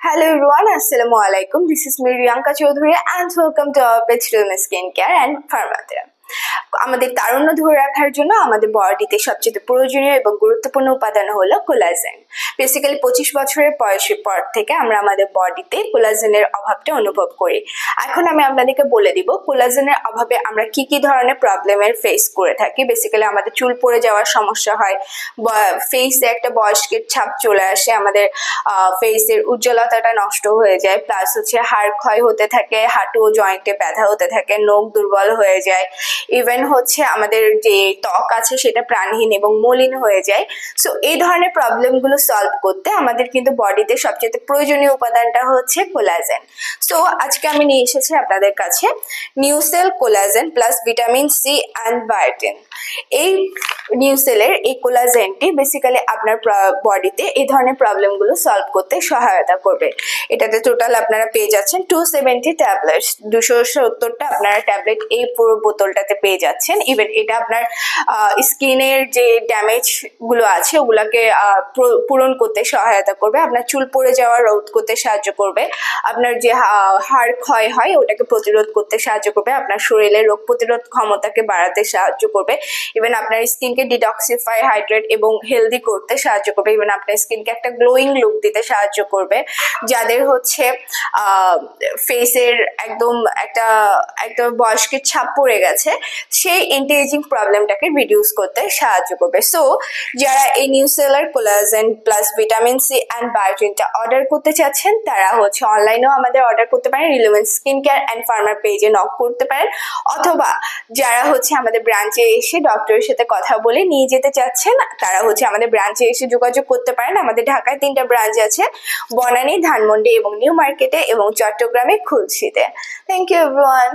Hello everyone, Assalamu alaikum. This is me Riyanka Chaudhary and welcome to our page Realme Skincare and Pharmatherapy. আমাদের তারুণ্য ধরে রাখার জন্য আমাদের বডিতে সবচেয়ে প্রয়োজনীয় এবং গুরুত্বপূর্ণ উপাদান হলো কোলাজেন। বেসিক্যালি 25 বছরের বয়সের পর থেকে আমরা আমাদের বডিতে কোলাজেনের অভাবটা অনুভব করি। এখন আমি আপনাদেরকে বলে দিব কোলাজেনের অভাবে আমরা কি কি ধরনের প্রবলেমের ফেস করে থাকি। বেসিক্যালি আমাদের চুল পড়ে যাওয়ার সমস্যা হয়, ফেসে একটা বয়স্কের ছাপ চলে আসে, আমাদের ফেসের উজ্জ্বলতাটা নষ্ট হয়ে যায়, প্লাস হচ্ছে হাড় ক্ষয় হতে থাকে, হাঁটু ও জয়েন্টে ব্যথা হতে থাকে, নখ দুর্বল হয়ে যায়, ইভেন হচ্ছে আমাদের যে ত্বক আছে সেটা প্রাণহীন এবং মলিন হয়ে যায়। সো এই ধরনের প্রবলেমগুলো সলভ করতে আমাদের কিন্তু বডিতে সবচেয়ে প্রয়োজনীয় উপাদানটা হচ্ছে কোলাজেন। সো আজকে আমি নিয়ে এসেছি আপনাদের কাছে Nucell collagen plus vitamin C and biotin. এই নিউসেলের এই কোলাজেনটি বেসিক্যালি আপনার বডিতে এই ধরনের প্রবলেমগুলো সলভ করতে সহায়তা করবে। এটাতে টোটাল আপনারা পেয়ে যাচ্ছেন 270 ট্যাবলেটস, 270টা আপনারা ট্যাবলেট এই পুরো বোতলটাতে পেয়ে যাচ্ছেন। ইভেন এটা আপনার স্কিনের যে ড্যামেজ গুলো আছে ওগুলাকে পূরণ করতে সহায়তা করবে, আপনার চুল পড়ে যাওয়া রোধ করতে সাহায্য করবে, আপনার যে হাড় ক্ষয় হয় ওটাকে প্রতিরোধ করতে সাহায্য করবে, আপনার শরীরের রোগ প্রতিরোধ ক্ষমতাকে বাড়াতে সাহায্য করবে, ইভেন আপনার স্কিনকে ডিটক্সিফাই, হাইড্রেট এবং হেলদি করতে সাহায্য করবে, ইভেন আপনার স্কিনকে একটা গ্লোয়িং লুক দিতে সাহায্য করবে। যাদের হচ্ছে ফেসের একদম একটা বয়স্কের ছাপ পড়ে গেছে সেই এন্টি এজিং প্রবলেমটাকে রিডিউস করতে সাহায্য করবে। সো যারা এই নিউসেলার collagen plus vitamin C and বায়োটিনটা অর্ডার করতে চাচ্ছেন তারা হচ্ছে অনলাইনেও আমাদের অর্ডার করতে পারেন, relevant skin care and pharma পেজে নক করতে পারেন, অথবা যারা হচ্ছে আমাদের ব্রাঞ্চে এসে ডক্টরের সাথে কথা বলে নিয়ে যেতে চাচ্ছেন তারা হচ্ছে আমাদের ব্রাঞ্চে এসে যোগাযোগ করতে পারেন। আমাদের ঢাকায় 3টা ব্রাঞ্চ আছে, বনানী, ধানমন্ডি এবং নিউ মার্কেটে, এবং চট্টগ্রামে খুলশীতে। Thank you everyone.